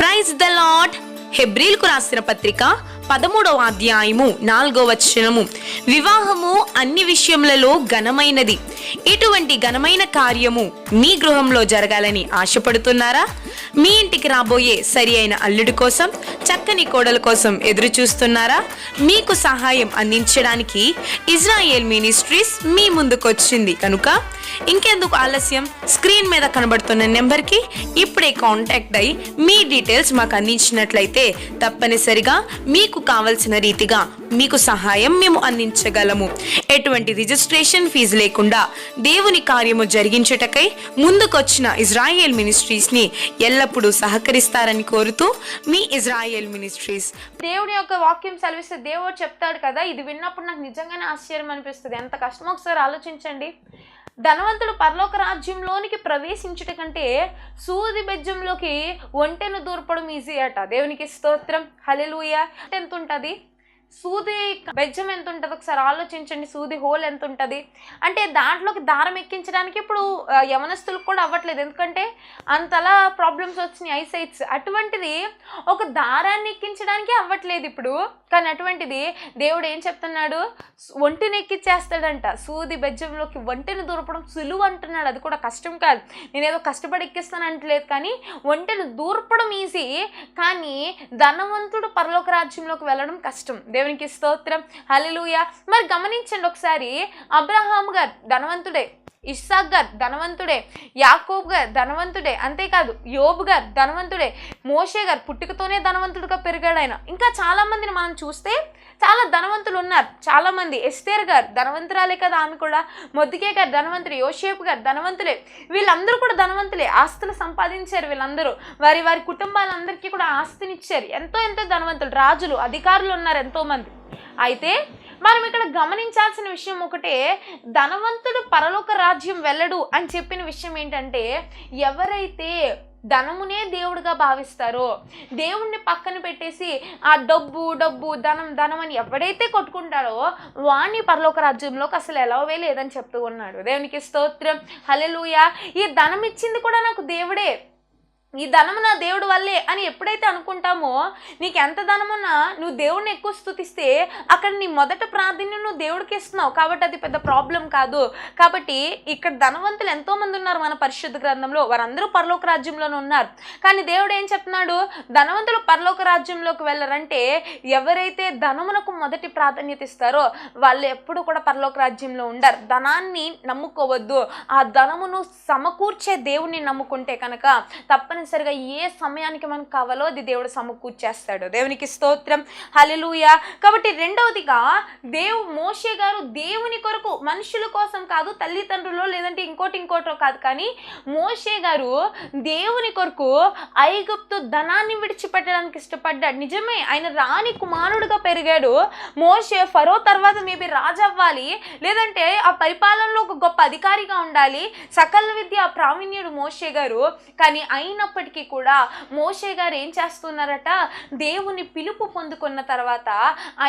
Praise the lord. హెబ్రీలకు రాసిన పత్రిక 13వ అధ్యాయము 4వ వచనము, వివాహము అన్ని విషయములలో ఘనమైనది. ఇటువంటి ఘనమైన కార్యము మీ గృహంలో జరగాలని ఆశపడుతున్నారా? మీ ఇంటికి రాబోయే సరి అయిన అల్లుడి కోసం, చక్కని కోడల కోసం ఎదురు చూస్తున్నారా? మీకు సహాయం అందించడానికి ఇజ్రాయేల్ మినిస్ట్రీస్ మీ ముందుకొచ్చింది కనుక ఇంకెందుకు ఆలస్యం? స్క్రీన్ మీద కనబడుతున్న నెంబర్కి ఇప్పుడే కాంటాక్ట్ అయ్యి మీ డీటెయిల్స్ మాకు అందించినట్లయితే తప్పనిసరిగా మీకు కావలసిన రీతిగా మీకు సహాయం మేము అందించగలము. ఎటువంటి రిజిస్ట్రేషన్ ఫీజు లేకుండా దేవుని కార్యము జరిగించుటకై ముందుకొచ్చిన ఇజ్రాయేల్ మినిస్ట్రీస్ని ఎల్లప్పుడూ సహకరిస్తారని కోరుతూ మీ ఇజ్రాయేల్ మినిస్ట్రీస్. దేవుడి యొక్క వాక్యం సెలవిస్తే దేవుడు చెప్తాడు కదా, ఇది విన్నప్పుడు నాకు నిజంగానే ఆశ్చర్యం అనిపిస్తుంది. ఎంత కష్టమో ఒకసారి ఆలోచించండి. ధనవంతుడు పరలోక రాజ్యంలోనికి ప్రవేశించుట కంటే సూది బెజ్జంలోకి ఒంటెను దూర్పడం ఈజీ అట. దేవునికి స్తోత్రం, హల్లెలూయా. ఎంత ఉంటుంది సూది బెజ్జం, ఎంత ఉంటుంది ఒకసారి ఆలోచించండి. సూది హోల్ ఎంత ఉంటుంది అంటే దాంట్లోకి దారం ఎక్కించడానికి ఇప్పుడు యవనస్తులకు కూడా అవ్వట్లేదు, ఎందుకంటే అంతలా ప్రాబ్లమ్స్ వచ్చినాయి, ఐసైట్స్. అటువంటిది ఒక దారాన్ని ఎక్కించడానికి అవ్వట్లేదు ఇప్పుడు. కానీ అటువంటిది దేవుడు ఏం చెప్తున్నాడు, ఒంటిని ఎక్కిచ్చేస్తాడంట. సూది బెజ్జంలోకి ఒంటెను దూర్పడం సులువు అంటున్నాడు. అది కూడా కష్టం కాదు, నేనేదో కష్టపడి ఎక్కిస్తాను అంటలేదు. కానీ ఒంటెను దూర్పడం ఈజీ, కానీ ధనవంతుడు పరలోక రాజ్యంలోకి వెళ్ళడం కష్టం. దేవునికి స్తోత్రం, హల్లెలూయా. మరి గమనించండి ఒకసారి, అబ్రహాం గారు ధనవంతుడే, ఇస్సాక్ గారు ధనవంతుడే, యాకోబు గారు ధనవంతుడే, అంతేకాదు యోబు గారు ధనవంతుడే, మోషే గారు పుట్టుకతోనే ధనవంతుడిగా పెరిగాడు ఆయన. ఇంకా చాలా మందిని మనం చూస్తే చాలా ధనవంతులు ఉన్నారు, చాలా మంది. ఎస్తేర్ గారు ధనవంతురాలే కదా ఆమె కూడా. మొద్దుకే గారు ధనవంతుడే, యోసేపు గారు ధనవంతులే. వీళ్ళందరూ కూడా ధనవంతులే, ఆస్తులు సంపాదించారు వీళ్ళందరూ. వారి వారి కుటుంబాలందరికీ కూడా ఆస్తినిచ్చారు. ఎంతో ఎంతో ధనవంతులు, రాజులు, అధికారులు ఉన్నారు ఎంతో మంది. అయితే మనం ఇక్కడ గమనించాల్సిన విషయం ఒకటే, ధనవంతుడు పరలోక రాజ్యం వెళ్ళడు అని చెప్పిన విషయం ఏంటంటే, ఎవరైతే ధనమునే దేవుడిగా భావిస్తారో, దేవుణ్ణి పక్కన పెట్టేసి ఆ డబ్బు డబ్బు ధనం ధనం అని ఎవడైతే కొట్టుకుంటాడో వాణ్ణి పరలోక రాజ్యంలోకి అసలు ఎలావే లేదని చెప్తూ ఉన్నాడు. దేవునికి స్తోత్రం, హల్లెలూయా. ఈ ధనం ఇచ్చింది కూడా నాకు దేవుడే, ఈ ధనము నా దేవుడు వల్లే అని ఎప్పుడైతే అనుకుంటామో, నీకు ఎంత ధనమున్నా నువ్వు దేవుడిని ఎక్కువ స్తుతిస్తే అక్కడ నీ మొదట ప్రాధాన్యం నువ్వు దేవుడికి ఇస్తున్నావు, కాబట్టి అది పెద్ద ప్రాబ్లం కాదు. కాబట్టి ఇక్కడ ధనవంతులు ఎంతోమంది ఉన్నారు మన పరిశుద్ధ గ్రంథంలో, వారందరూ పరలోక రాజ్యంలోనే ఉన్నారు. కానీ దేవుడు ఏం చెప్తున్నాడు, ధనవంతులు పరలోక రాజ్యంలోకి వెళ్ళరంటే ఎవరైతే ధనమునకు మొదటి ప్రాధాన్యత ఇస్తారో వాళ్ళు ఎప్పుడు కూడా పరలోక రాజ్యంలో ఉండరు. ధనాన్ని నమ్ముకోవద్దు, ఆ ధనమును సమకూర్చే దేవుణ్ణి నమ్ముకుంటే కనుక తప్పనిసరిగా ఏ సమయానికి మనకు కావాలో అది దేవుడు సమకూర్చేస్తాడు. దేవునికి స్తోత్రం, హల్లెలూయా. కాబట్టి రెండవదిగా మోషే గారు దేవుని కొరకు, మనుషుల కోసం కాదు, తల్లిదండ్రులు లేదంటే ఇంకోటో కాదు, కానీ మోషే గారు దేవుని కొరకు ఐగుప్తు ధనాన్ని విడిచిపెట్టడానికి ఇష్టపడ్డాడు. నిజమే, ఆయన రాణి కుమారుడుగా పెరిగాడు. మోషే ఫరో తర్వాత మేబీ రాజు అవ్వాలి, లేదంటే ఆ పరిపాలనలో ఒక గొప్ప అధికారిగా ఉండాలి, సకల విద్య ప్రావీణ్యుడు మోషే గారు. కానీ అయినప్పటికీ కూడా మోషే గారు ఏం చేస్తున్నారట, దేవుని పిలుపు పొందుకున్న తర్వాత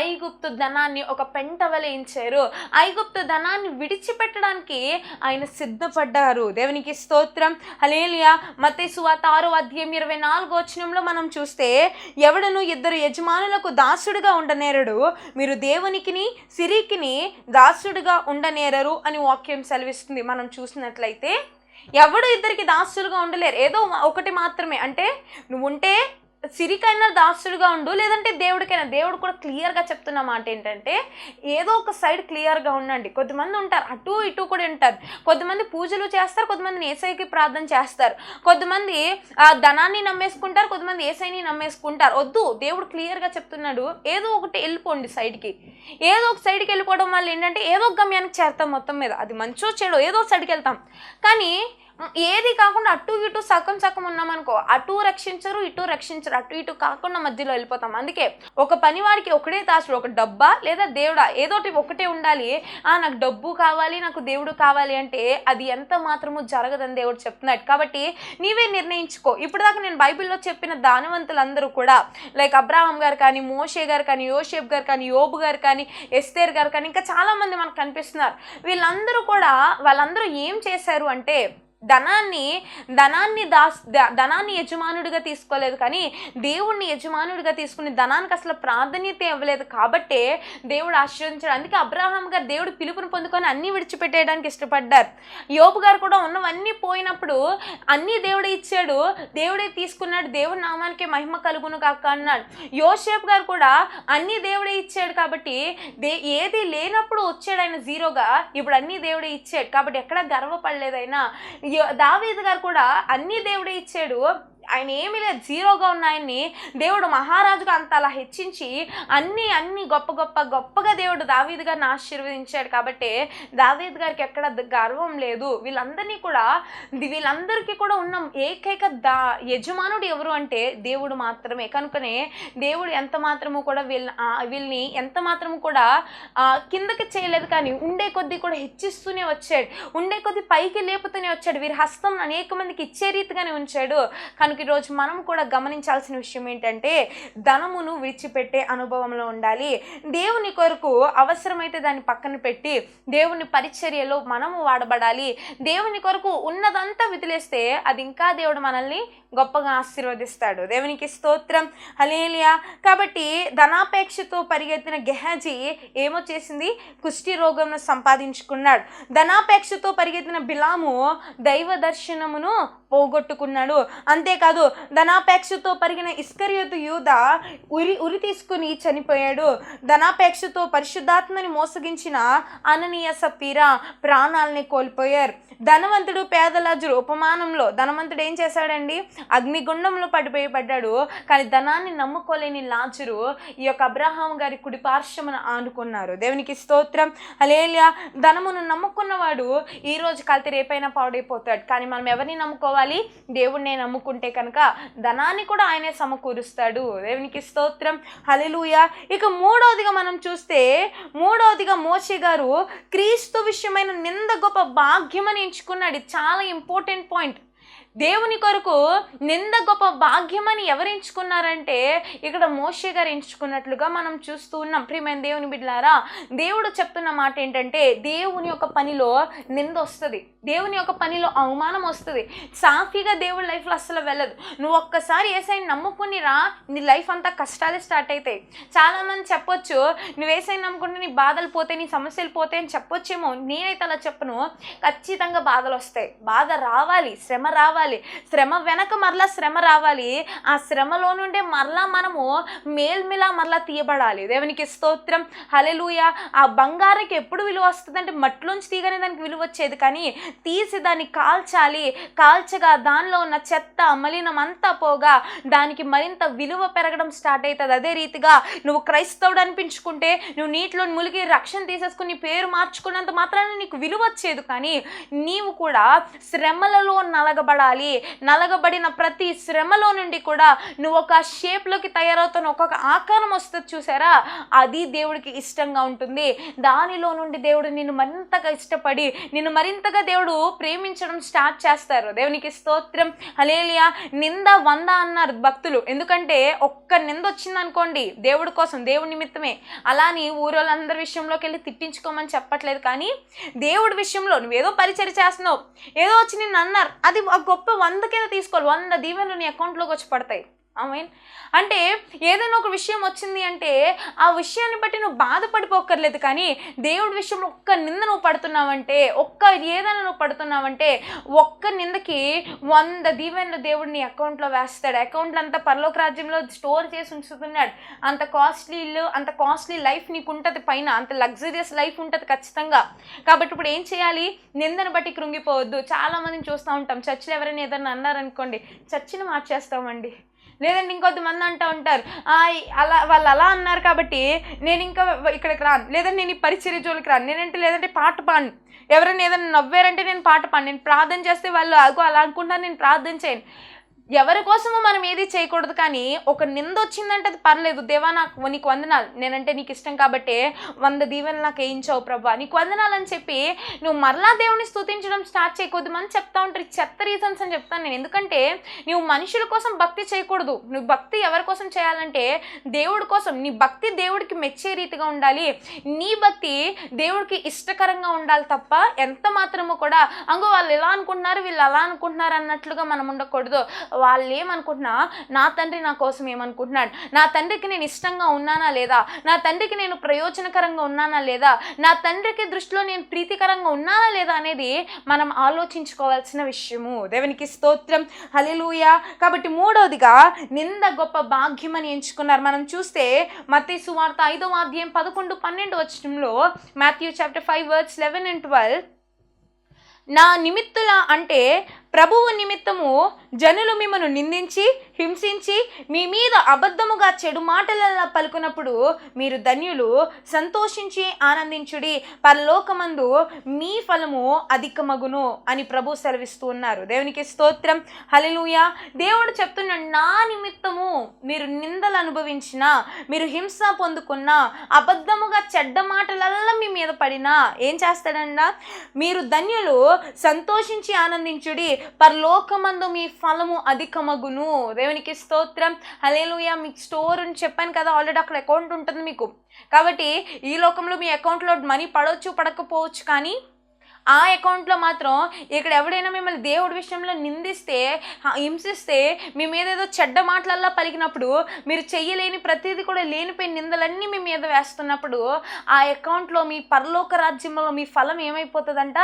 ఐగుప్తు ధనాన్ని ఒక పెంట వలయించారు. ఐగుప్తు ధనాన్ని విడిచిపెట్టడానికి ఆయన సిద్ధపడ్డారు. దేవునికి స్తోత్రం, హల్లెలూయా. మత్తయి సువార్త 6వ అధ్యాయం 24వ వచనంలో మనం చూస్తే, ఎవడను ఇద్దరు యజమానులకు దాసుడుగా ఉండనేరడు, మీరు దేవునికిని సిరికిని దాసుడుగా ఉండనేరరు అని వాక్యం సెలవిస్తుంది. మనం చూసినట్లయితే ఎవడు ఇద్దరికి దాసులుగా ఉండలేరు, ఏదో ఒకటి మాత్రమే. అంటే నువ్వు ఉంటే సిరికైనా దాసుడుగా ఉండు, లేదంటే దేవుడికైనా. దేవుడు కూడా క్లియర్గా చెప్తున్న మాట ఏంటంటే, ఏదో ఒక సైడ్ క్లియర్గా ఉండండి. కొద్దిమంది ఉంటారు అటు ఇటు కూడా ఉంటారు, కొద్దిమంది పూజలు చేస్తారు, కొద్దిమంది ఏసైకి ప్రార్థన చేస్తారు, కొద్దిమంది ఆ ధనాన్ని నమ్మేసుకుంటారు, కొద్దిమంది ఏసైని నమ్మేసుకుంటారు. వద్దు, దేవుడు క్లియర్గా చెప్తున్నాడు, ఏదో ఒకటి వెళ్ళిపోండి సైడ్కి. ఏదో ఒక సైడ్కి వెళ్ళిపోవడం వల్ల ఏంటంటే ఏదో ఒక గమ్యానికి చేరుతాం, మొత్తం మీద అది మంచో చెడో ఏదో సైడ్కి వెళ్తాం. కానీ ఏది కాకుండా అటు ఇటు సగం ఉన్నామనుకో, అటు రక్షించరు ఇటు రక్షించరు, అటు ఇటు కాకుండా మధ్యలో వెళ్ళిపోతాం. అందుకే ఒక పనివాడికి ఒకటే దాసుడు, ఒక డబ్బా లేదా దేవుడా, ఏదోటి ఒకటే ఉండాలి. నాకు డబ్బు కావాలి, నాకు దేవుడు కావాలి అంటే అది ఎంత మాత్రము జరగదని దేవుడు చెప్తున్నాడు. కాబట్టి నీవే నిర్ణయించుకో. ఇప్పటిదాకా నేను బైబిల్లో చెప్పిన ధనవంతులందరూ కూడా లైక్ అబ్రహాం గారు కానీ, మోషే గారు కానీ, యోసేపు గారు కానీ, యోబు గారు కానీ, ఎస్తేర్ గారు కానీ, ఇంకా చాలా మంది మనకు కనిపిస్తున్నారు. వాళ్ళందరూ ఏం చేశారు అంటే, ధనాన్ని యజమానుడిగా తీసుకోలేదు, కానీ దేవుణ్ణి యజమానుడిగా తీసుకుని ధనానికి అసలు ప్రాధాన్యత ఇవ్వలేదు. కాబట్టే దేవుడు ఆశీర్వదించాడు. అందుకే అబ్రహాం గారు దేవుడు పిలుపుని పొందుకొని అన్నీ విడిచిపెట్టేయడానికి ఇష్టపడ్డారు. యోబు గారు కూడా ఉన్నవన్నీ పోయినప్పుడు అన్నీ దేవుడే ఇచ్చాడు, దేవుడే తీసుకున్నాడు, దేవుడి నామానికి మహిమ కలుగును కాక అన్నాడు. యోసేపు గారు కూడా అన్నీ దేవుడే ఇచ్చాడు కాబట్టి ఏది లేనప్పుడు వచ్చాడు ఆయన జీరోగా, ఇప్పుడు అన్నీ దేవుడే ఇచ్చాడు కాబట్టి ఎక్కడ గర్వపడలేదు ఆయన. దావీదు గారు కూడా అన్నీ దేవుడే ఇచ్చాడు, ఆయన ఏమీ లేదు, జీరోగా ఉన్న ఆయన్ని దేవుడు మహారాజుగా అంత అలా హెచ్చించి అన్ని గొప్పగా దేవుడు దావీదు గారిని ఆశీర్వదించాడు. కాబట్టి దావీదు గారికి ఎక్కడ గర్వం లేదు. వీళ్ళందరికీ కూడా ఉన్న ఏకైక యజమానుడు ఎవరు అంటే దేవుడు మాత్రమే. కనుకనే దేవుడు ఎంత మాత్రము కూడా వీళ్ళని ఎంత మాత్రము కూడా కిందకి చేయలేదు, కానీ ఉండే కొద్దీ కూడా హెచ్చిస్తూనే వచ్చాడు, ఉండే కొద్దీ పైకి లేపుతూనే వచ్చాడు. వీరి హస్తం అనేక మందికి ఇచ్చే రీతిగానే ఉంచాడు. కనుక ఈరోజు మనం కూడా గమనించాల్సిన విషయం ఏంటంటే ధనమును విడిచిపెట్టే అనుభవంలో ఉండాలి. దేవుని కొరకు అవసరమైతే దాన్ని పక్కన పెట్టి దేవుని పరిచర్యలో మనము వాడబడాలి. దేవుని కొరకు ఉన్నదంతా వదిలేస్తే అది ఇంకా దేవుడు మనల్ని గొప్పగా ఆశీర్వదిస్తాడు. దేవునికి స్తోత్రం, హల్లెలూయా. కాబట్టి ధనాపేక్షతో పరిగెత్తిన గెహాజీ ఏమో చేసింది, కుష్టి రోగంను సంపాదించుకున్నాడు. ధనాపేక్షతో పరిగెత్తిన బిలాము దైవ దర్శనమును పోగొట్టుకున్నాడు. అంతేకాదు ధనాపేక్షతో పరిగిన ఇస్కరియోతు యూదా ఉరి తీసుకుని చనిపోయాడు. ధనాపేక్షతో పరిశుద్ధాత్మని మోసగించిన అననీయ సప్పీరా ప్రాణాలని కోల్పోయారు. ధనవంతుడు పేదలాజరు ఉపమానంలో ధనవంతుడు ఏం చేశాడండి, అగ్నిగుండంలో పడ్డాడు. కానీ ధనాన్ని నమ్ముకోలేని లాజరు ఈ యొక్క అబ్రహాం గారి కుడి పార్శ్వమును ఆనుకున్నారు. దేవునికి స్తోత్రం, హల్లెలూయా. ధనమును నమ్ముకున్నవాడు ఈ రోజు కలిసి రేపైనా పాడైపోతాడు. కానీ మనం ఎవరిని నమ్ముకోవాలి, దేవుణ్ణి నమ్ముకుంటే కనుక ధనాన్ని కూడా ఆయనే సమకూరుస్తాడు. దేవునికి స్తోత్రం, హల్లెలూయా. ఇక మూడవదిగా మనం చూస్తే మోషే గారు క్రీస్తు విషయమైన నింద గొప్ప భాగ్యమని ఎంచుకున్నాడు. ఇది చాలా ఇంపార్టెంట్ పాయింట్. దేవుని కొరకు నింద గొప్ప భాగ్యమని ఎవరు ఎంచుకున్నారంటే ఇక్కడ మోషే గారు ఎంచుకున్నట్లుగా మనం చూస్తూ ఉన్నాం. ప్రియమైన దేవుని బిడ్డలారా, దేవుడు చెప్తున్న మాట ఏంటంటే దేవుని యొక్క పనిలో నింద వస్తుంది, దేవుని యొక్క పనిలో అవమానం వస్తుంది. సాఫీగా దేవుడి లైఫ్లో అస్సలు వెళ్ళదు. నువ్వు ఒక్కసారి యేసయ్యని నమ్ముకునిరా, నీ లైఫ్ అంతా కష్టాలే స్టార్ట్ అవుతాయి. చాలామంది చెప్పొచ్చు, నువ్వు యేసయ్యని నమ్ముకుంటే నీ బాధలు పోతాయి, నీ సమస్యలు పోతాయి అని చెప్పొచ్చేమో. నేనైతే అలా చెప్పను. ఖచ్చితంగా బాధలు వస్తాయి, బాధ రావాలి, శ్రమ రావాలి, శ్రమ వెనక మరలా శ్రమ రావాలి. ఆ శ్రమలో నుండే మరలా మనము మేల్మిలా మరలా తీయబడాలి. దేవునికి స్తోత్రం, హల్లెలూయా. ఆ బంగారానికి ఎప్పుడు విలువ వస్తుందంటే మట్టిలోంచి తీయగానే దానికి విలువ వచ్చేది, కానీ తీసి దాన్ని కాల్చాలి. కాల్చగా దానిలో ఉన్న చెత్త మలినం అంతా పోగా దానికి మరింత విలువ పెరగడం స్టార్ట్ అవుతుంది. అదే రీతిగా నువ్వు క్రైస్తవుడు అనిపించుకుంటే, నువ్వు నీటిలో ములిగి రక్షణ తీసేసుకుని పేరు మార్చుకున్నంత మాత్రాన నీకు విలువ వచ్చేది, కానీ నీవు కూడా శ్రమలలో నలగబడాలి. నలగబడిన ప్రతి శ్రమలో నుండి కూడా నువ్వు ఒక షేప్లోకి తయారవుతున్న ఒక్కొక్క ఆకారం వస్తుంది చూసారా, అది దేవుడికి ఇష్టంగా ఉంటుంది. దానిలో నుండి దేవుడు నిన్ను మరింతగా ఇష్టపడి నిన్ను మరింతగా దేవుడు ప్రేమించడం స్టార్ట్ చేస్తారు. దేవునికి స్తోత్రం, హల్లెలూయా. నింద 100 అన్నారు భక్తులు. ఎందుకంటే ఒక్క నింద వచ్చింది అనుకోండి దేవుడి కోసం, దేవుడి నిమిత్తమే. అలాని ఊరోళ్ళందరి విషయంలోకి వెళ్ళి తిట్టించుకోమని చెప్పట్లేదు, కానీ దేవుడి విషయంలో నువ్వేదో పరిచర్య చేస్తున్నావు, ఏదో వచ్చి నిన్ను అన్నారు, అది గొప్ప 100 కింద తీసుకోవాలి. 100 దీవెనలు నీ అకౌంట్లోకి వచ్చి పడతాయి. ఆమేన్. అంటే ఏదైనా ఒక విషయం వచ్చింది అంటే ఆ విషయాన్ని బట్టి నువ్వు బాధపడిపోక్కర్లేదు, కానీ దేవుడి విషయంలో ఒక్క నింద నువ్వు పడుతున్నావంటే, ఏదైనా నువ్వు పడుతున్నావంటే ఒక్క నిందకి 100 దీవెనలు దేవుడు నీ అకౌంట్లో వేస్తాడు. అకౌంట్లో అంతా పరలోక రాజ్యంలో స్టోర్ చేసి ఉంచుతున్నాడు. అంత కాస్ట్లీ ఇల్లు, అంత కాస్ట్లీ లైఫ్ నీకు ఉంటుంది, పైన అంత లగ్జరియస్ లైఫ్ ఉంటుంది ఖచ్చితంగా. కాబట్టి ఇప్పుడు ఏం చేయాలి, నిందను బట్టి కృంగిపోవద్దు. చాలామందిని చూస్తూ ఉంటాం, చర్చిలో ఎవరైనా ఏదైనా అన్నారనుకోండి, చర్చిని మార్చేస్తామండి. లేదంటే ఇంకొంతమంది అంటూ ఉంటారు, వాళ్ళు అలా అన్నారు కాబట్టి నేను ఇంకా ఇక్కడికి రాను, లేదంటే నేను ఈ పరిచర్య జోలికి రాను, లేదంటే పాట పాడను. ఎవరైనా ఏదైనా నవ్వారంటే నేను పాట పాడను, నేను ప్రార్థన చేస్తే వాళ్ళు అలా అనుకుంటాను, నేను ప్రార్థన చేయను. ఎవరి కోసమో మనం ఏది చేయకూడదు, కానీ ఒక నింద వచ్చిందంటే అది పర్లేదు, దేవా నీకు వందనాలు, నేనంటే నీకు ఇష్టం కాబట్టి 100 దీవెనలు నాకు వేయించావు ప్రభా, నీకు వందనాలు అని చెప్పి నువ్వు మరలా దేవుని స్తుతించడం స్టార్ట్ చేయకూడదు. మనం చెప్తా ఉంటారు చెత్త రీజన్స్ అని చెప్తాను నేను. ఎందుకంటే నువ్వు మనుషుల కోసం భక్తి చేయకూడదు. నువ్వు భక్తి ఎవరి కోసం చేయాలంటే దేవుడి కోసం. నీ భక్తి దేవుడికి మెచ్చే రీతిగా ఉండాలి, నీ భక్తి దేవుడికి ఇష్టకరంగా ఉండాలి తప్ప ఎంత మాత్రము కూడా అంగో వాళ్ళు ఎలా అనుకుంటున్నారు వీళ్ళు అలా అనుకుంటున్నారు అన్నట్లుగా మనం ఉండకూడదు. వాళ్ళు ఏమనుకుంటున్నా, నా తండ్రి నా కోసం ఏమనుకుంటున్నాడు, నా తండ్రికి నేను ఇష్టంగా ఉన్నానా లేదా, నా తండ్రికి నేను ప్రయోజనకరంగా ఉన్నానా లేదా, నా తండ్రికి దృష్టిలో నేను ప్రీతికరంగా ఉన్నానా లేదా అనేది మనం ఆలోచించుకోవాల్సిన విషయము. దేవునికి స్తోత్రం, హల్లెలూయా. కాబట్టి మూడవదిగా నింద గొప్ప భాగ్యం అని ఎంచుకున్నారు. మనం చూస్తే మత్తయి సువార్త 5వ అధ్యాయం 11-12 వచనంలో, మాథ్యూ చాప్టర్ 5 వర్స్ 11 and 12, నా నిమిత్తుల అంటే ప్రభువు నిమిత్తము జనులు మిమ్మను నిందించి హింసించి మీ మీద అబద్ధముగా చెడు మాటలలా పలుకున్నప్పుడు మీరు ధన్యులు, సంతోషించి ఆనందించుడి, పరలోకమందు మీ ఫలము అధికమగును అని ప్రభు సెలవిస్తూ ఉన్నారు. దేవునికి స్తోత్రం, హల్లెలూయా. దేవుడు చెప్తున్నాడు, నా నిమిత్తము మీరు నిందలు అనుభవించినా, మీరు హింస పొందుకున్నా, అబద్ధముగా చెడ్డ మాటలల్లా మీ మీద పడినా ఏం చేస్తాడంట, మీరు ధన్యులు, సంతోషించి ఆనందించుడి, పరలోకమందు మీ ఫలము అధికమగును. దేవునికి స్తోత్రం, హల్లెలూయా. మీకు స్టోర్ అని చెప్పాను కదా, ఆల్రెడీ అక్కడ అకౌంట్ ఉంటుంది మీకు. కాబట్టి ఈ లోకంలో మీ అకౌంట్లో మనీ పడవచ్చు పడకపోవచ్చు, కానీ ఆ అకౌంట్లో మాత్రం ఇక్కడ ఎవడైనా మిమ్మల్ని దేవుడి విషయంలో నిందిస్తే, హింసిస్తే, మీ మీద ఏదో చెడ్డ మాటలల్లా పలికినప్పుడు, మీరు చెయ్యలేని ప్రతిదీ కూడా లేనిపోయిన నిందలన్నీ మీ మీద వేస్తున్నప్పుడు ఆ అకౌంట్లో మీ పరలోక రాజ్యంలో మీ ఫలం ఏమైపోతుందంట,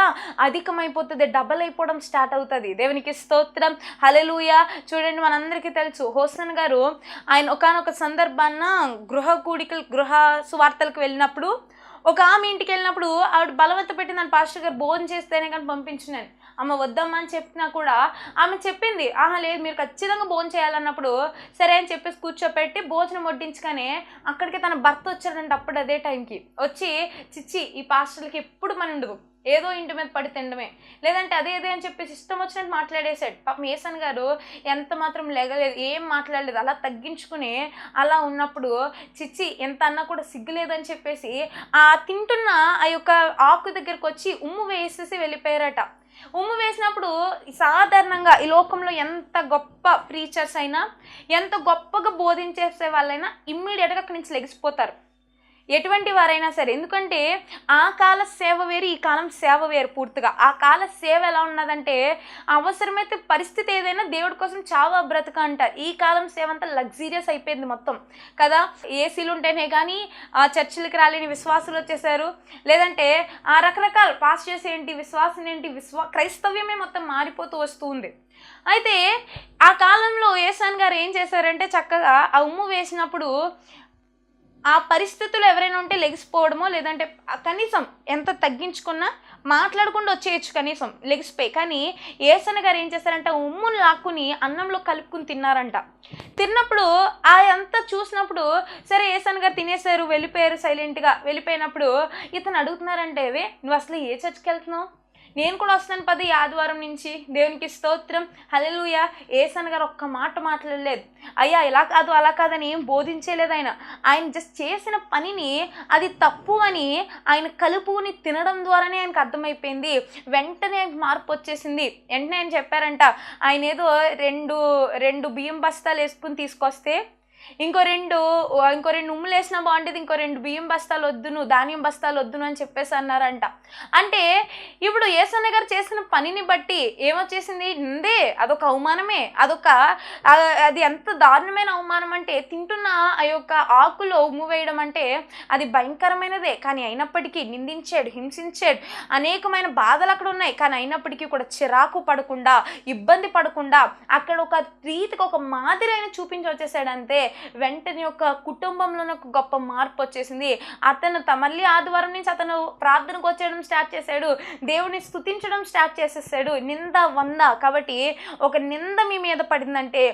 అధికమైపోతుంది, డబల్ అయిపోవడం స్టార్ట్ అవుతుంది. దేవునికి స్తోత్రం, హల్లెలూయా. చూడండి, మనందరికీ తెలుసు హోసన్ గారు ఆయన ఒకానొక సందర్భాన్న గృహ సువార్తలకు వెళ్ళినప్పుడు ఒక ఆమె ఇంటికి వెళ్ళినప్పుడు ఆవిడ బలవంత పెట్టిందని పాస్టర్ గారు భోజనం చేస్తేనే కానీ పంపించినాను, అమ్మ వద్దమ్మా అని చెప్పినా కూడా ఆమె చెప్పింది, లేదు మీరు ఖచ్చితంగా భోజనం చేయాలన్నప్పుడు సరే అని చెప్పేసి కూర్చోపెట్టి భోజనం వడ్డించగానే అక్కడికి తన భర్త వచ్చాడంటే అప్పుడు అదే టైంకి వచ్చి, చిచ్చి ఈ పాస్టర్లకి ఎప్పుడు పని ఉండదు, ఏదో ఇంటి మీద పడి తినడమే, లేదంటే అదే అని చెప్పేసి ఇష్టం వచ్చినట్టు మాట్లాడేశాడు. పాపం ఏసన్ గారు ఎంత మాత్రం లేగలేదు, ఏం మాట్లాడలేదు, అలా తగ్గించుకుని అలా ఉన్నప్పుడు చిచ్చి ఎంత అన్నా కూడా సిగ్గులేదని చెప్పేసి ఆ తింటున్న ఆ యొక్క ఆకు దగ్గరకు వచ్చి ఉమ్ము వేసేసి వెళ్ళిపోయారట. ఉమ్ము వేసినప్పుడు సాధారణంగా ఈ లోకంలో ఎంత గొప్ప ప్రీచర్స్ అయినా, ఎంత గొప్పగా బోధించేసే వాళ్ళైనా ఇమ్మీడియట్గా అక్కడి నుంచి లెగిసిపోతారు, ఎటువంటి వారైనా సరే. ఎందుకంటే ఆ కాల సేవ వేరు, ఈ కాలం సేవ వేరు పూర్తిగా. ఆ కాల సేవ ఎలా ఉన్నదంటే అవసరమైతే పరిస్థితి ఏదైనా దేవుడి కోసం చావా బ్రతక అంటారు. ఈ కాలం సేవ అంతా లగ్జీరియస్ అయిపోయింది మొత్తం కదా. ఏసీలు ఉంటేనే కానీ ఆ చర్చిలకి రాలేని విశ్వాసులు వచ్చేసారు, లేదంటే ఆ రకరకాల పాస్టర్స్ ఏంటి, విశ్వాసం ఏంటి, క్రైస్తవ్యమే మొత్తం మారిపోతూ వస్తూ ఉంది. అయితే ఆ కాలంలో ఏసాన్ గారు ఏం చేశారంటే చక్కగా ఆ ఉమ్ము వేసినప్పుడు ఆ పరిస్థితులు ఎవరైనా ఉంటే లెగిసిపోవడమో, లేదంటే కనీసం ఎంత తగ్గించుకున్నా మాట్లాడకుండా వచ్చేయచ్చు, కనీసం లెగిసిపోయి. కానీ ఏసన్న గారు ఏం చేశారంటే ఉమ్మును లాక్కుని అన్నంలో కలుపుకుని తిన్నారంట. తిన్నప్పుడు అంతా చూసినప్పుడు సరే ఏసన్న గారు తినేశారు, వెళ్ళిపోయారు సైలెంట్గా. వెళ్ళిపోయినప్పుడు ఇతను అడుగుతున్నారంటే, నువ్వు అసలు ఏ చర్చికి వెళ్తున్నావు, నేను కూడా వస్తాను పది ఆదివారం నుంచి. దేవునికి స్తోత్రం, హల్లెలూయా. ఏసన్న గారు ఒక్క మాట మాట్లాడలేదు, అయ్యా ఇలా కాదు అలా కాదని ఏం బోధించలేదు. ఆయన జస్ట్ చేసిన పనిని అది తప్పు అని ఆయన కలుపుని తినడం ద్వారానే ఆయనకు అర్థమైపోయింది. వెంటనే మార్పు వచ్చేసింది. వెంటనే ఆయన చెప్పారంట, ఆయన ఏదో రెండు బియ్యం బస్తాలు వేసుకుని తీసుకొస్తే ఇంకో రెండు ఉమ్ములు వేసినా బాగుండేది, ఇంకో 2 బియ్యం బస్తాలు వద్దును, ధాన్యం బస్తాలు వద్దును అని చెప్పేసి అన్నారంట. అంటే ఇప్పుడు ఏసన్న గారు చేసిన పనిని బట్టి ఏమొచ్చేసింది, అదొక అవమానమే, అది ఎంత దారుణమైన అవమానం అంటే తింటున్న ఆ యొక్క ఆకులో ఉమ్ము వేయడం అంటే అది భయంకరమైనదే. కానీ అయినప్పటికీ నిందించాడు, హింసించాడు, అనేకమైన బాధలు అక్కడ ఉన్నాయి. కానీ అయినప్పటికీ కూడా చిరాకు పడకుండా, ఇబ్బంది పడకుండా అక్కడ ఒక రీతికి ఒక మాదిరి అయిన చూపించి వచ్చేసాడు అంతే. వెంటనే ఒక కుటుంబంలోనే ఒక గొప్ప మార్పు వచ్చేసింది. అతను మళ్ళీ ఆదివారం నుంచి అతను ప్రార్థనకు వచ్చేయడం స్టార్ట్ చేశాడు, దేవుని స్తుతించడం స్టార్ట్ చేసేసాడు. నింద వంద. కాబట్టి ఒక నింద మీ మీద పడిందంటే,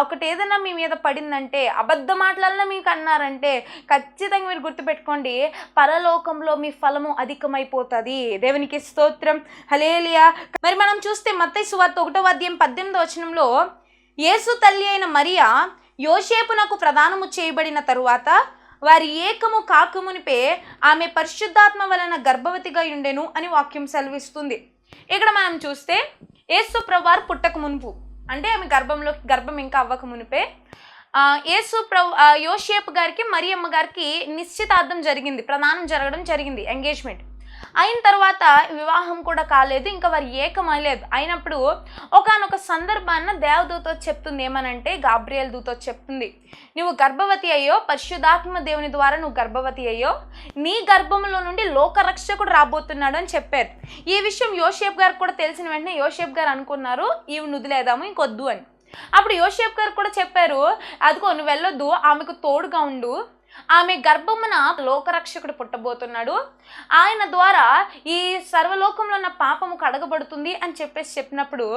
ఒకటి ఏదైనా మీ మీద పడిందంటే, అబద్ధ మాటలన్నా మీకు అన్నారంటే ఖచ్చితంగా మీరు గుర్తుపెట్టుకోండి, పరలోకంలో మీ ఫలము అధికమైపోతుంది. దేవునికి స్తోత్రం, హల్లెలూయా. మరి మనం చూస్తే మత్తయి సువార్త 1వ అధ్యాయం 18వ వచనంలో యేసు తల్లి అయిన మరియా యోసేపునకు ప్రదానము చేయబడిన తరువాత వారి ఏకము కాకమునిపే ఆమె పరిశుద్ధాత్మ వలన గర్భవతిగా ఉండెను అని వాక్యం సెలవిస్తుంది. ఇక్కడ మనం చూస్తే యేసు ప్రభువారు పుట్టక మునుపు, అంటే ఆమె గర్భం ఇంకా అవ్వక మునిపే యోసేపు గారికి మరియమ్మ గారికి నిశ్చితార్థం జరిగింది, ప్రదానం జరగడం జరిగింది, ఎంగేజ్మెంట్ అయిన తర్వాత వివాహం కూడా కాలేదు, ఇంకా వారు ఏకమలేదు. అయినప్పుడు ఒకానొక సందర్భాన్న దేవదూత చెప్తుంది, ఏమనంటే గాబ్రియల్ దూత చెప్తుంది, నువ్వు గర్భవతి అయ్యో, పరిశుద్ధాత్మ దేవుని ద్వారా నువ్వు గర్భవతి అయ్యో, నీ గర్భంలో నుండి లోకరక్షకుడు రాబోతున్నాడు అని చెప్పారు. ఈ విషయం యోసేపు గారికి కూడా తెలిసిన వెంటనే యోసేపు గారు అనుకున్నారు, ఈవి నుదిలేదాము ఇంకొద్దు అని. అప్పుడు యోసేపు గారు కూడా చెప్పారు, అదిగో నువ్వు వెళ్ళొద్దు, ఆమెకు తోడుగా ఉండు, ఆమె గర్భమున లోకరక్షకుడు పుట్టబోతున్నాడు, ఆయన ద్వారా ఈ సర్వలోకంలో ఉన్న పాపము కడగబడుతుంది అని చెప్పినప్పుడు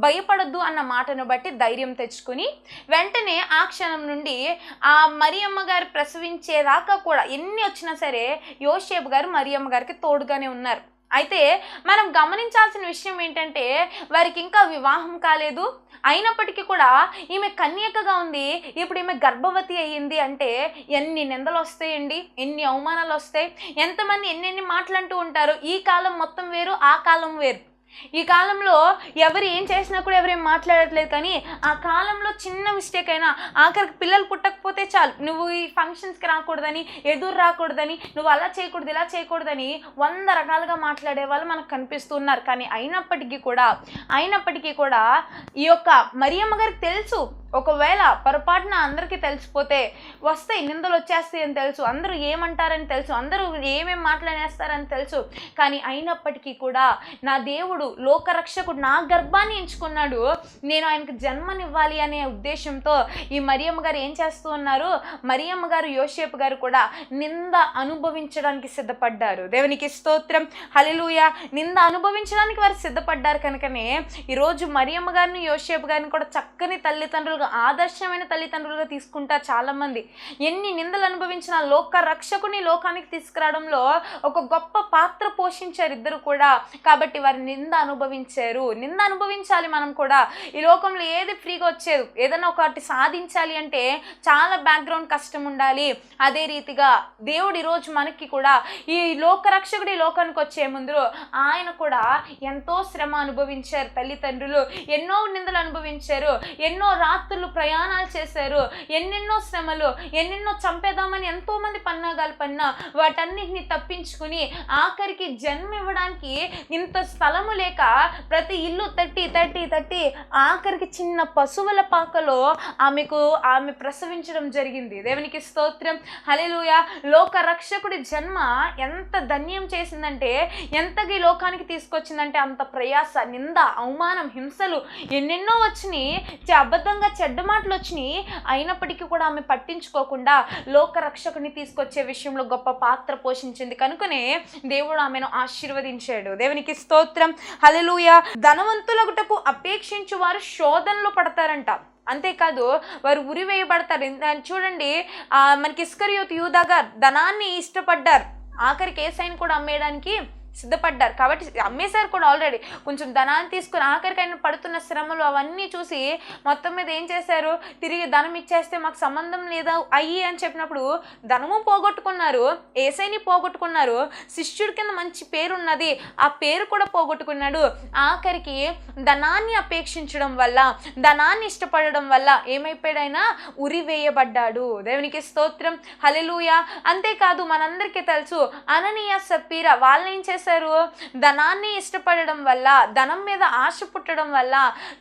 భయపడొద్దు అన్న మాటను బట్టి ధైర్యం తెచ్చుకుని వెంటనే ఆ క్షణం నుండి ఆ మరియమ్మ గారు ప్రసవించేదాకా కూడా ఎన్ని వచ్చినా సరే యోసేపు గారు మరియమ్మ గారికి తోడుగానే ఉన్నారు. అయితే మనం గమనించాల్సిన విషయం ఏంటంటే వారికి ఇంకా వివాహం కాలేదు, అయినప్పటికీ కూడా ఈమె కన్యకగా ఉంది, ఇప్పుడు ఈమె గర్భవతి అయ్యింది అంటే ఎన్ని నిందలు వస్తాయండి, ఎన్ని అవమానాలు వస్తాయి, ఎంతమంది ఎన్నెన్ని మాటలు అంటూ ఉంటారు. ఈ కాలం మొత్తం వేరు, ఆ కాలం వేరు. ఈ కాలంలో ఎవరు ఏం చేసినా కూడా ఎవరేం మాట్లాడట్లేదు, కానీ ఆ కాలంలో చిన్న మిస్టేక్ అయినా ఆఖరికి పిల్లలు పుట్టకపోతే చాలు, నువ్వు ఈ ఫంక్షన్స్కి రాకూడదని, ఎదురు రాకూడదని, నువ్వు అలా చేయకూడదు ఇలా చేయకూడదని 100 రకాలుగా మాట్లాడే వాళ్ళు మనకు కనిపిస్తున్నారు. కానీ అయినప్పటికీ కూడా ఈ యొక్క మరియమ్మ గారికి తెలుసు, ఒకవేళ పొరపాటున అందరికీ తెలిసిపోతే వస్తాయి, నిందలు వచ్చేస్తాయి అని తెలుసు, అందరూ ఏమంటారని తెలుసు, అందరూ ఏమేమి మాట్లాడేస్తారని తెలుసు. కానీ అయినప్పటికీ కూడా నా దేవుడు లోకరక్షకుడు నా గర్భాన్ని ఎంచుకున్నాడు, నేను ఆయనకు జన్మనివ్వాలి అనే ఉద్దేశంతో ఈ మరియమ్మ గారు ఏం చేస్తూ ఉన్నారు, మరియమ్మ గారు యోసేపు గారు కూడా నింద అనుభవించడానికి సిద్ధపడ్డారు. దేవునికి స్తోత్రం, హల్లెలూయా. నింద అనుభవించడానికి వారు సిద్ధపడ్డారు కనుకనే ఈరోజు మరియమ్మ గారిని యోసేపు గారిని కూడా చక్కని తల్లిదండ్రులుగా, ఆదర్శమైన తల్లిదండ్రులుగా తీసుకుంటారు చాలామంది. ఎన్ని నిందలు అనుభవించిన లోక రక్షకుని లోకానికి తీసుకురావడంలో ఒక గొప్ప పాత్ర పోషించారు ఇద్దరు కూడా. కాబట్టి వారి నింద అనుభవించారు. నింద అనుభవించాలి మనం కూడా. ఈ లోకంలో ఏది ఫ్రీగా వచ్చేది, ఏదైనా ఒకటి సాధించాలి అంటే చాలా బ్యాక్గ్రౌండ్ కష్టం ఉండాలి. అదే రీతిగా దేవుడు ఈరోజు మనకి కూడా ఈ లోకరక్షకుడు ఈ లోకానికి వచ్చే ముందు ఆయన కూడా ఎంతో శ్రమ అనుభవించారు. తల్లిదండ్రులు ఎన్నో నిందలు అనుభవించారు, ఎన్నో రాత్రులు ప్రయాణాలు చేశారు, ఎన్నెన్నో శ్రమలు, ఎన్నెన్నో చంపేద్దామని ఎంతో మంది పన్నాగాలు పన్నా వాటన్నిటిని తప్పించుకుని ఆఖరికి జన్మ ఇవ్వడానికి ఇంత స్థలము లేక ప్రతి ఇల్లు తట్టి ఆఖరికి చిన్న పశువుల పాకలో ఆమె ప్రసవించడం జరిగింది. దేవునికి స్తోత్రం, హల్లెలూయా. లోక రక్షకుడి జన్మ ఎంత ధన్యం చేసిందంటే, ఎంతగా ఈ లోకానికి తీసుకొచ్చిందంటే అంత ప్రయాస, నింద, అవమానం, హింసలు ఎన్నెన్నో వచ్చినాయి, అబద్ధంగా చెడ్డ మాటలు వచ్చినాయి. అయినప్పటికీ కూడా ఆమె పట్టించుకోకుండా లోక రక్షకుని తీసుకొచ్చే విషయంలో గొప్ప పాత్ర పోషించింది కనుకనే దేవుడు ఆమెను ఆశీర్వదించాడు. దేవునికి స్తోత్రం, హల్లెలూయా. ధనవంతులగుటకు అపేక్షించు వారు శోధనలో పడతారంట. అంతేకాదు వారు ఉరివేయబడతారు. చూడండి, మనకి ఇస్కరియోతు యూదాగా ధనాన్ని ఇష్టపడ్డారు, ఆఖరికి యేసయ్యను కూడా అమ్మేయడానికి సిద్ధపడ్డారు. కాబట్టి అమ్మేశారు కూడా ఆల్రెడీ. కొంచెం ధనాన్ని తీసుకుని ఆఖరికి ఆయన పడుతున్న శ్రమలు అవన్నీ చూసి మొత్తం మీద ఏం చేశారు, తిరిగి ధనం ఇచ్చేస్తే మాకు సంబంధం లేదా అయ్యి అని చెప్పినప్పుడు ధనము పోగొట్టుకున్నారు, యేసయ్యని పోగొట్టుకున్నారు, శిష్యుడి కింద మంచి పేరు ఉన్నది, ఆ పేరు కూడా పోగొట్టుకున్నాడు. ఆఖరికి ధనాన్ని అపేక్షించడం వల్ల, ధనాన్ని ఇష్టపడడం వల్ల ఏమైపోయాడు, ఆయన ఉరివేయబడ్డాడు. దేవునికి స్తోత్రం, హల్లెలూయా. అంతేకాదు మనందరికీ తెలుసు అననీయ సప్పీరా వాళ్ళని ఏం చేశారు, ధనాన్ని ఇష్టపడడం వల్ల, ధనం మీద ఆశ పుట్టడం వల్ల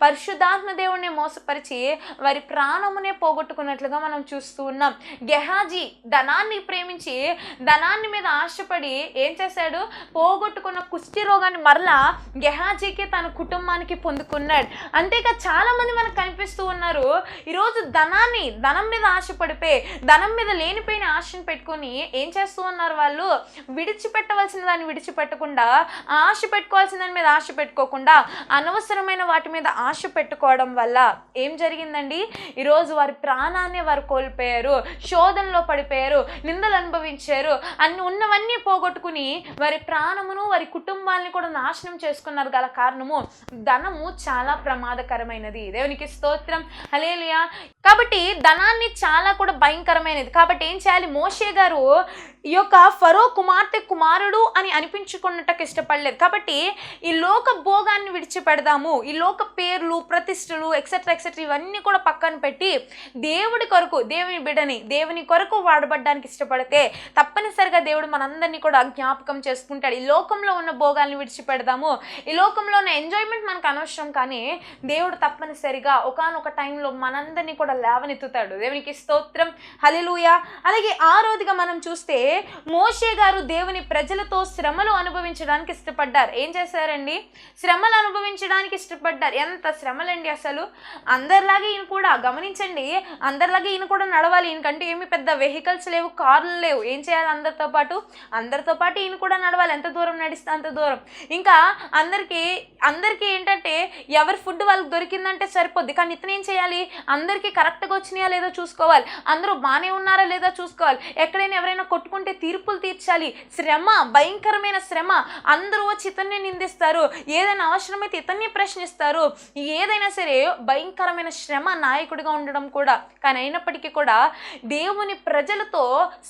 పరిశుద్ధాత్మ దేవుణ్ణి మోసపరిచి వారి ప్రాణమునే పోగొట్టుకున్నట్లుగా మనం చూస్తూ ఉన్నాం. గెహాజీ ధనాన్ని ప్రేమించి ధనాన్ని మీద ఆశపడి ఏం చేశాడు, పోగొట్టుకున్న కుష్టి రోగాన్ని మరలా గెహాజీకి తన కుటుంబానికి పొందుకున్నాడు. అంతేకాదు చాలా మంది మనకు కనిపిస్తూ ఉన్నారు, ఈరోజు ధనం మీద ఆశపడిపోయి, ధనం మీద లేనిపోయిన ఆశను పెట్టుకొని ఏం చేస్తూ ఉన్నారు, వాళ్ళు విడిచిపెట్టవలసిన దాన్ని విడిచిపెట్టకుండా పెట్టకుండా, ఆశ పెట్టుకోవాల్సిన దాని మీద ఆశ పెట్టుకోకుండా అనవసరమైన వాటి మీద ఆశ పెట్టుకోవడం వల్ల ఏం జరిగిందండి? ఈరోజు వారి ప్రాణాన్ని వారు కోల్పోయారు, శోధనలో పడిపోయారు, నిందలు అనుభవించారు, ఉన్నవన్నీ పోగొట్టుకుని వారి ప్రాణమును వారి కుటుంబాన్ని కూడా నాశనం చేసుకున్నారు. గల కారణము ధనము చాలా ప్రమాదకరమైనది. దేవునికి స్తోత్రం, హల్లెలూయా. కాబట్టి ధనాన్ని చాలా కూడా భయంకరమైనది. కాబట్టి ఏం చేయాలి? మోషే గారు ఈ యొక్క ఫరో కుమార్తె కుమారుడు అని అనిపించుకున్నట్టుకు ఇష్టపడలేదు. కాబట్టి ఈ లోక భోగాన్ని విడిచిపెడదాము, ఈ లోక పేర్లు ప్రతిష్టలు ఎక్సెట్రా ఎక్సెట్రా ఇవన్నీ కూడా పక్కన పెట్టి దేవుడి కొరకు, దేవుని బిడ్డని దేవుని కొరకు వాడబడ్డానికి ఇష్టపడితే తప్పనిసరిగా దేవుడు మనందరినీ కూడా జ్ఞాపకం చేసుకుంటాడు. ఈ లోకంలో ఉన్న భోగాల్ని విడిచిపెడదాము, ఈ లోకంలో ఉన్న ఎంజాయ్మెంట్ మనకు అనవసరం, కానీ దేవుడు తప్పనిసరిగా ఒకానొక టైంలో మనందరినీ కూడా లేవనెత్తుతాడు. దేవునికి స్తోత్రం, హల్లెలూయా. అలాగే ఆరోదిగా మనం చూస్తే మోషే గారు దేవుని ప్రజలతో శ్రమలు అనుభవించడానికి ఇష్టపడ్డారు. ఏం చేశారండి? శ్రమలు అనుభవించడానికి ఇష్టపడ్డారు. ఎంత శ్రమలండి అసలు! అందరిలాగే ఈయన కూడా గమనించండి, అందరిలాగే ఈయన కూడా నడవాలి. ఈయనకంటే ఏమి పెద్ద వెహికల్స్ లేవు, కార్లు లేవు. ఏం చేయాలి? అందరితో పాటు ఈయన కూడా నడవాలి. ఎంత దూరం నడిస్తే అంత దూరం. ఇంకా అందరికీ ఏంటంటే ఎవరి ఫుడ్ వాళ్ళకి దొరికిందంటే సరిపోద్ది, కానీ ఇతను ఏం చేయాలి? అందరికీ కరెక్ట్గా వచ్చినాయా లేదో చూసుకోవాలి, అందరూ బాగానే ఉన్నారా లేదా చూసుకోవాలి, ఎక్కడైనా ఎవరైనా కొట్టుకుంటే తీర్పులు తీర్చాలి. శ్రమ, భయంకరమైన శ్రమ. అందరూ వచ్చి ఇతన్ని నిందిస్తారు, ఏదైనా అవసరమైతే ఇతన్ని ప్రశ్నిస్తారు. ఏదైనా సరే భయంకరమైన శ్రమ నాయకుడిగా ఉండడం కూడా. కానీ అయినప్పటికీ కూడా దేవుని ప్రజలతో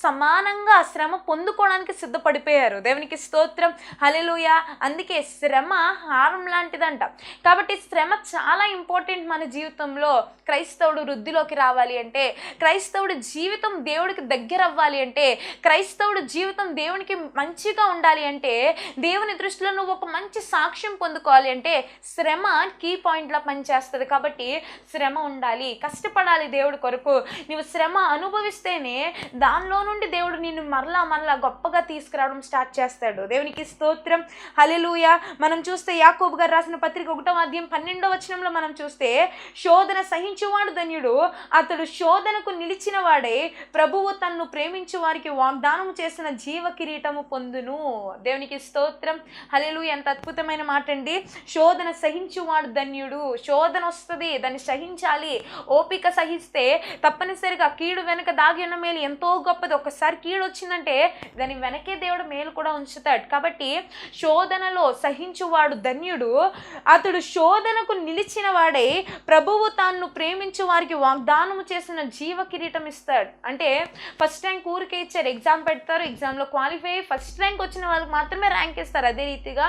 సమానంగా శ్రమ పొందుకోవడానికి సిద్ధపడిపోయారు. దేవునికి స్తోత్రం, హల్లెలూయా. అందుకే శ్రమ హారం లాంటిదంట. కాబట్టి శ్రమ చాలా ఇంపార్టెంట్ మన జీవితంలో. క్రైస్తవుడు వృద్ధిలోకి రావాలి అంటే, క్రైస్తవుడి జీవితం దేవుడికి దగ్గర అవ్వాలి అంటే, క్రైస్తవుడి జీవితం దేవునికి మంచిగా ఉండాలి అంటే, దేవుని దృష్టిలో నువ్వు ఒక మంచి సాక్ష్యం పొందుకోవాలి అంటే శ్రమ కీ పాయింట్లా పనిచేస్తుంది. కాబట్టి శ్రమ ఉండాలి, కష్టపడాలి దేవుడి కొరకు. నువ్వు శ్రమ అనుభవిస్తేనే దానిలో నుండి దేవుడు నిన్ను మరలా గొప్పగా తీసుకురావడం స్టార్ట్ చేస్తాడు. దేవునికి స్తోత్రం, హల్లెలూయా. మనం చూస్తే యాకోబు గారు రాసిన పత్రిక 1వ అధ్యాయం 12వ వచనంలో మనం చూస్తే, శోధన సహించువాడు ధన్యుడు, అతడు శోధనకు నిలిచిన వాడే ప్రభువు తన్ను ప్రేమించు వారికి వాగ్దానం చేసిన జీవ కిరీటము పొందును. దేవునికి స్తోత్రం, హల్లెలూయా. ఎంత అద్భుతమైన మాట అండి. శోధన సహించువాడు ధన్యుడు. శోధన వస్తుంది, దాన్ని సహించాలి. ఓపిక సహిస్తే తప్పనిసరిగా కీడు వెనక దాగి ఉన్న మేలు ఎంతో గొప్పది. ఒకసారి కీడు వచ్చిందంటే దాని వెనకే దేవుడు మేలు కూడా ఉంచుతాడు. కాబట్టి శోధనలో సహించువాడు ధన్యుడు, అతడు శోధనకు నిలిచిన వాడే ప్రభువు తాను ప్రేమించు వారికి వాగ్దానము చేసిన జీవ కిరీటం ఇస్తాడు. అంటే ఫస్ట్ ర్యాంక్ ఊరికే ఇచ్చారు, ఎగ్జామ్ పెడతారు, ఎగ్జామ్లో క్వాలిఫై అయ్యి ఫస్ట్ ర్యాంక్ వచ్చిన వాళ్ళకి మాత్రమే ర్యాంక్ ఇస్తారు. అదే రీతిగా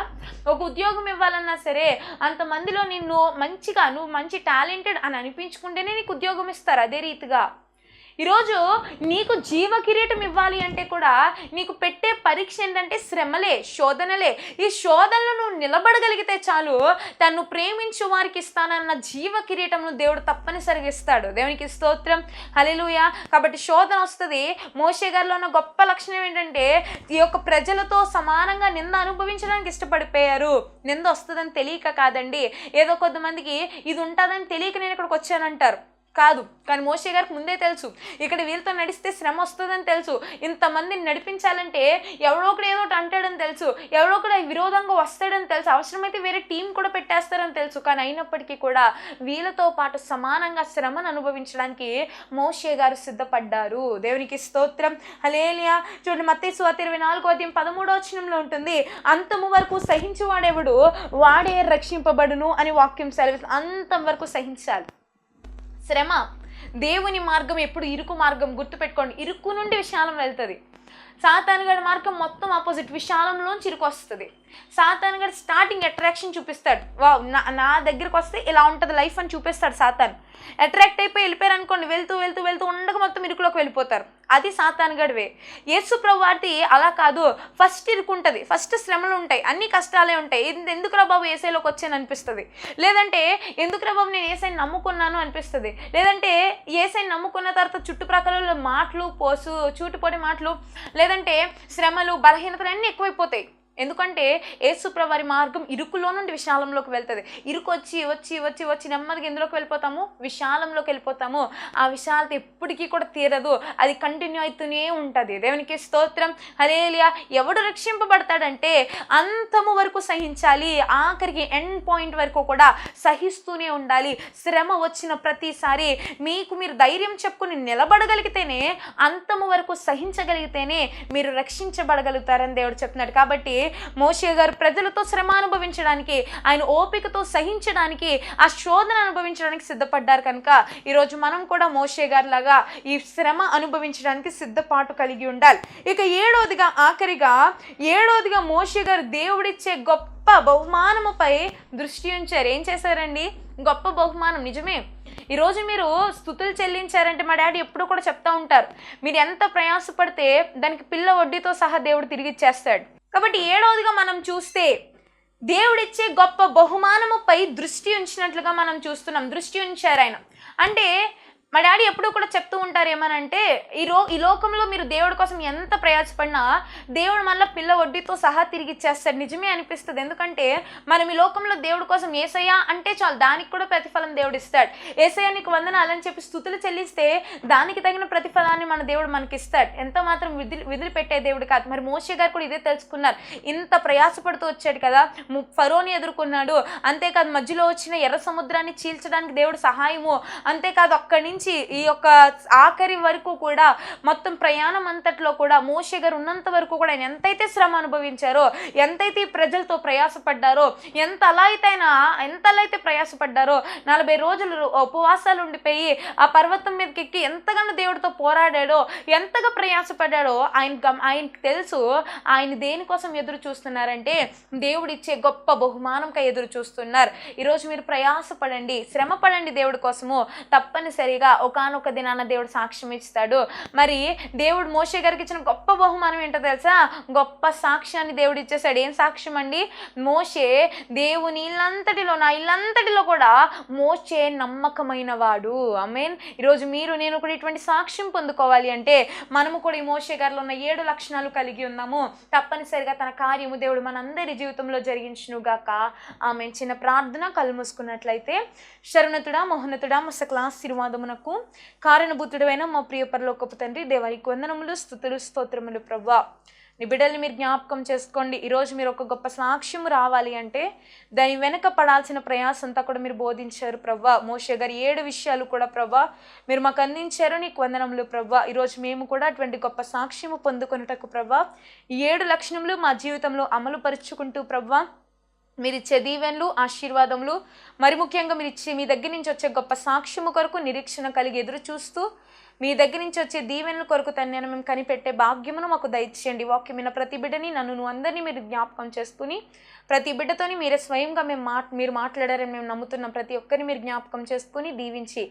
ఒక ఉద్యోగం ఇవ్వాలన్నా సరే అంతమందిలో నువ్వు మంచి టాలెంటెడ్ అని అనిపించుకుంటేనే నీకు ఉద్యోగం ఇస్తారు. అదే రీతిగా ఈరోజు నీకు జీవ కిరీటం ఇవ్వాలి అంటే కూడా నీకు పెట్టే పరీక్ష ఏంటంటే శ్రమలే, శోధనలే. ఈ శోధనలు నువ్వు నిలబడగలిగితే చాలు, తను ప్రేమించు వారికి ఇస్తానన్న జీవ కిరీటంను దేవుడు తప్పనిసరిగా ఇస్తాడు. దేవునికి స్తోత్రం, హల్లెలూయా. కాబట్టి శోధన వస్తుంది. మోషే గారిలో ఉన్న గొప్ప లక్షణం ఏంటంటే ఈ యొక్క ప్రజలతో సమానంగా నింద అనుభవించడానికి ఇష్టపడిపోయారు. నింద వస్తుందని తెలియక కాదండి, ఏదో కొంతమందికి ఇది ఉంటుందని తెలియక నేను ఇక్కడికి వచ్చానంటారు. కాదు, కానీ మోషే గారికి ముందే తెలుసు ఇక్కడ వీళ్ళతో నడిస్తే శ్రమ వస్తుందని తెలుసు. ఇంతమందిని నడిపించాలంటే ఎవడో ఒకడు ఏదో అంటాడని తెలుసు, ఎవడో ఒకడు విరోధంగా వస్తాడని తెలుసు, అవసరమైతే వేరే టీం కూడా పెట్టేస్తారని తెలుసు. కానీ అయినప్పటికీ కూడా వీళ్ళతో పాటు సమానంగా శ్రమను అనుభవించడానికి మోషే గారు సిద్ధపడ్డారు. దేవునికి స్తోత్రం, హల్లెలూయా. చూడండి, మత్తయి సువార్త 24వ అధ్యాయం 13వ వచనంలో ఉంటుంది, అంతము వరకు సహించువాడెవడు వాడే రక్షింపబడును అని వాక్యం సెలవిస్తుంది. అంతం వరకు సహించాలి. శ్రమ, దేవుని మార్గం ఎప్పుడు ఇరుకు మార్గం. గుర్తుపెట్టుకోండి, ఇరుకు నుండి విశాలం వెళ్తుంది. సాతానుగాడి మార్గం మొత్తం ఆపోజిట్, విశాలంలోంచి ఇరుకు వస్తుంది. సాతానుగాడు స్టార్టింగ్ అట్రాక్షన్ చూపిస్తాడు. నా దగ్గరకు వస్తే ఇలా ఉంటుంది లైఫ్ అని చూపిస్తాడు సాతాను. అట్రాక్ట్ అయిపోయి వెళ్ళిపోయారు అనుకోండి, వెళ్తూ వెళ్తూ వెళ్తూ ఉండగా మొత్తం ఇరుకులోకి వెళ్ళిపోతారు. అది సాతానుగాడి వే. యేసు ప్రభువార్తి అలా కాదు, ఫస్ట్ ఇరుకుంటుంది, ఫస్ట్ శ్రమలు ఉంటాయి, అన్ని కష్టాలే ఉంటాయి. ఎందుకురా బాబు ఏసైలోకి వచ్చాను అనిపిస్తుంది, లేదంటే ఎందుకురా బాబు నేను ఏసైని నమ్ముకున్నాను అనిపిస్తుంది, లేదంటే ఏసైని నమ్ముకున్న తర్వాత చుట్టుప్రక్కల మాటలు, చూటుపొడి మాటలు, లేదంటే శ్రమలు, బలహీనతలు అన్నీ ఎక్కువైపోతాయి. ఎందుకంటే యేసుప్రభు వారి మార్గం ఇరుకులో నుండి విశాలంలోకి వెళ్తుంది. ఇరుకు వచ్చి వచ్చి వచ్చి వచ్చి నెమ్మదిగా ఎందులోకి వెళ్ళిపోతాము, విశాలంలోకి వెళ్ళిపోతాము. ఆ విశాలత ఎప్పటికీ కూడా తీరదు, అది కంటిన్యూ అవుతూనే ఉంటుంది. దేవునికి స్తోత్రం, హల్లెలూయా. ఎవడు రక్షింపబడతాడంటే అంతము వరకు సహించాలి, ఆఖరికి ఎండ్ పాయింట్ వరకు కూడా సహిస్తూనే ఉండాలి. శ్రమ వచ్చిన ప్రతిసారి మీరు ధైర్యం చెప్పుకుని నిలబడగలిగితేనే, అంతము వరకు సహించగలిగితేనే మీరు రక్షించబడగలుగుతారని దేవుడు చెప్తున్నాడు. కాబట్టి మోషే గారు ప్రజలతో శ్రమ అనుభవించడానికి, ఆయన ఓపికతో సహించడానికి, ఆ శోధన అనుభవించడానికి సిద్ధపడ్డారు. కనుక ఈరోజు మనం కూడా మోషే గారి లాగా ఈ శ్రమ అనుభవించడానికి సిద్ధపాటు కలిగి ఉండాలి. ఇక ఏడోదిగా మోషే గారు దేవుడిచ్చే గొప్ప బహుమానముపై దృష్టి ఉంచారు. ఏం చేశారండి? గొప్ప బహుమానం. నిజమే, ఈరోజు మీరు స్తుతులు చెల్లించారంటే మా డాడీ ఎప్పుడు కూడా చెప్తా ఉంటారు, మీరు ఎంత ప్రయాసపడితే దానికి పిల్ల వడ్డీతో సహా దేవుడు తిరిగి ఇచ్చేస్తాడు. కాబట్టి ఏడవదిగా మనం చూస్తే దేవుడిచ్చే గొప్ప బహుమానముపై దృష్టి ఉంచినట్లుగా మనం చూస్తున్నాం. దృష్టి ఉంచారు ఆయన. అంటే మా డాడీ ఎప్పుడూ కూడా చెప్తూ ఉంటారు ఏమనంటే, ఈ లోకంలో మీరు దేవుడి కోసం ఎంత ప్రయాసపడినా దేవుడు మళ్ళీ పిల్ల వడ్డీతో సహా తిరిగి ఇచ్చేస్తాడు. నిజమే అనిపిస్తుంది. ఎందుకంటే మనం ఈ లోకంలో దేవుడి కోసం యేసయ్యా అంటే చాలు, దానికి కూడా ప్రతిఫలం దేవుడు ఇస్తాడు. యేసయ్యా నీకు వందనాలని చెప్పి స్తుతులు చెల్లిస్తే దానికి తగిన ప్రతిఫలాన్ని మన దేవుడు మనకి ఇస్తాడు. ఎంత మాత్రం విదిలిపెట్టే దేవుడు కాదు. మరి మోషే గారు కూడా ఇదే తెలుసుకున్నారు. ఇంత ప్రయాసపడుతూ వచ్చాడు కదా, ఫరోని ఎదుర్కొన్నాడు. అంతేకాదు మధ్యలో వచ్చిన ఎర్ర సముద్రాన్ని చీల్చడానికి దేవుడు సహాయము. అంతేకాదు అక్కడి నుంచి ఈ యొక్క ఆఖరి వరకు కూడా మొత్తం ప్రయాణం అంతట్లో కూడా మోషే గారు ఉన్నంత వరకు కూడా ఆయన ఎంతైతే శ్రమ అనుభవించారో, ఎంతైతే ప్రజలతో ప్రయాసపడ్డారో, ఎంత అలా అయితే ప్రయాసపడ్డారో, 40 రోజులు ఉపవాసాలు ఉండిపోయి ఆ పర్వతం మీదకి ఎక్కి ఎంతగానో దేవుడితో పోరాడాడో, ఎంతగా ప్రయాసపడ్డాడో ఆయనకు తెలుసు. ఆయన దేనికోసం ఎదురు చూస్తున్నారంటే దేవుడిచ్చే గొప్ప బహుమానంకై ఎదురు చూస్తున్నారు. ఈరోజు మీరు ప్రయాసపడండి, శ్రమ పడండి దేవుడి కోసము. తప్పనిసరిగా ఒకానొక దినాన దేవుడు సాక్ష్యం ఇస్తాడు. మరి దేవుడు మోషే గారికి ఇచ్చిన గొప్ప బహుమానం ఏంటో తెలుసా? గొప్ప సాక్ష్యాన్ని దేవుడు ఇచ్చేసాడు. ఏం సాక్ష్యం అండి? మోషే దేవుని నా ఇల్లంతటిలో కూడా మోషే నమ్మకమైన వాడు. ఆమేన్. ఈరోజు నేను కూడా ఇటువంటి సాక్ష్యం పొందుకోవాలి అంటే మనము కూడా ఈ మోషే గారిలో ఉన్న 7 లక్షణాలు కలిగి ఉన్నాము. తప్పనిసరిగా తన కార్యము దేవుడు మనందరి జీవితంలో జరిగించును గాక. ఆమేన్. చిన్న ప్రార్థన, కళ్ళు మూసుకున్నట్లయితే. శరణతుడా, మహోన్నతుడా, మసకల ఆశీర్వాదమునకు కారణభూతుడైన మా ప్రియ పరలోకపు తండ్రి, దేవానికి వందనములు, స్తుతులు, స్తోత్రములు. ప్రభువా, నీ బిడ్డల్ని మీరు జ్ఞాపకం చేసుకోండి. ఈరోజు మీరు ఒక గొప్ప సాక్ష్యం రావాలి అంటే దాని వెనక పడాల్సిన ప్రయాసం అంతా కూడా మీరు బోధించారు ప్రభువా. మోషే గారు 7 విషయాలు కూడా ప్రభువా మీరు మాకు అందించారు. నీకు వందనములు ప్రభువా. ఈరోజు మేము కూడా అటువంటి గొప్ప సాక్ష్యము పొందుకొనుటకు ప్రభువా ఈ 7 లక్షణములు మా జీవితంలో అమలు పరుచుకుంటూ ప్రభువా మీరు ఇచ్చే దీవెనలు, ఆశీర్వాదములు, మరి ముఖ్యంగా మీ దగ్గర నుంచి వచ్చే గొప్ప సాక్ష్యము కొరకు నిరీక్షణ కలిగి ఎదురు చూస్తూ మీ దగ్గర నుంచి వచ్చే దీవెనల కొరకు తన్నేను మేము కనిపెట్టే భాగ్యమును మాకు దయచేయండి. వాక్యమైన ప్రతి బిడ్డని, నన్ను అందరినీ మీరు జ్ఞాపకం చేసుకుని ప్రతి బిడ్డతోని మీరే స్వయంగా మీరు మాట్లాడారని మేము నమ్ముతున్నాం. ప్రతి ఒక్కరిని మీరు జ్ఞాపకం చేసుకుని దీవించి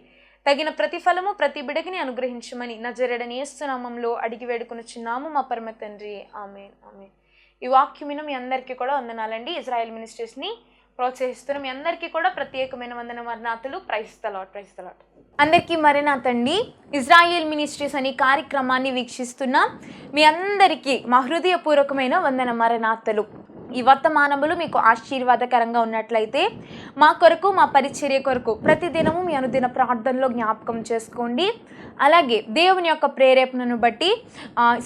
తగిన ప్రతిఫలము ప్రతి బిడ్డకిని అనుగ్రహించమని నజరేయుడైన యేసు నామములో అడిగి వేడుకొనుచున్నాము మా పరమ తండ్రి. ఆమేన్. ఆమేన్. ఈ వాక్యమును మీ అందరికీ కూడా వందనాలండి. ఇజ్రాయెల్ మినిస్ట్రీస్ని ప్రోత్సహిస్తున్న మీ అందరికీ కూడా ప్రత్యేకమైన వందన మరణాతులు. Praise the Lord. Praise the Lord. అందరికీ మరణాతండి. ఇజ్రాయెల్ మినిస్ట్రీస్ అనే కార్యక్రమాన్ని వీక్షిస్తున్న మీ అందరికీ మా హృదయపూర్వకమైన వందన మరణాతులు. ఈ వర్తమానములు మీకు ఆశీర్వాదకరంగా ఉన్నట్లయితే మా కొరకు, మా పరిచర్య కొరకు ప్రతిదినము మీ అనుదిన ప్రార్థనలో జ్ఞాపకం చేసుకోండి. అలాగే దేవుని యొక్క ప్రేరేపణను బట్టి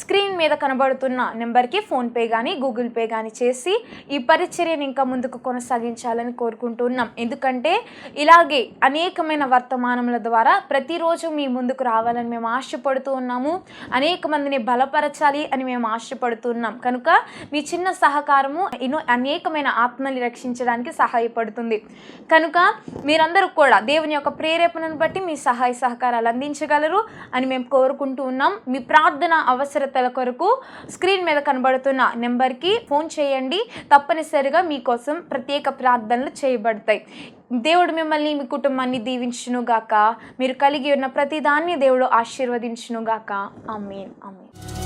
స్క్రీన్ మీద కనబడుతున్న నెంబర్కి ఫోన్పే కానీ గూగుల్ పే కానీ చేసి ఈ పరిచర్యను ఇంకా ముందుకు కొనసాగించాలని కోరుకుంటున్నాం. ఎందుకంటే ఇలాగే అనేకమైన వర్తమానముల ద్వారా ప్రతిరోజు మీ ముందుకు రావాలని మేము ఆశపడుతూ ఉన్నాము. అనేక మందిని బలపరచాలి అని మేము ఆశపడుతున్నాం. కనుక మీ చిన్న సహకారము అనేకమైన ఆత్మల్ని రక్షించడానికి సహాయపడుతుంది. కనుక మీరందరూ కూడా దేవుని యొక్క ప్రేరేపణను బట్టి మీ సహాయ సహకారాలు అందించగలరు అని మేము కోరుకుంటూ ఉన్నాం. మీ ప్రార్థన అవసరతల కొరకు స్క్రీన్ మీద కనబడుతున్న నెంబర్కి ఫోన్ చేయండి. తప్పనిసరిగా మీకోసం ప్రత్యేక ప్రార్థనలు చేయబడతాయి. దేవుడు మిమ్మల్ని, మీ కుటుంబాన్ని దీవించునుగాక. మీరు కలిగి ఉన్న ప్రతిదాన్ని దేవుడు ఆశీర్వదించునుగాక. ఆమేన్. ఆమేన్.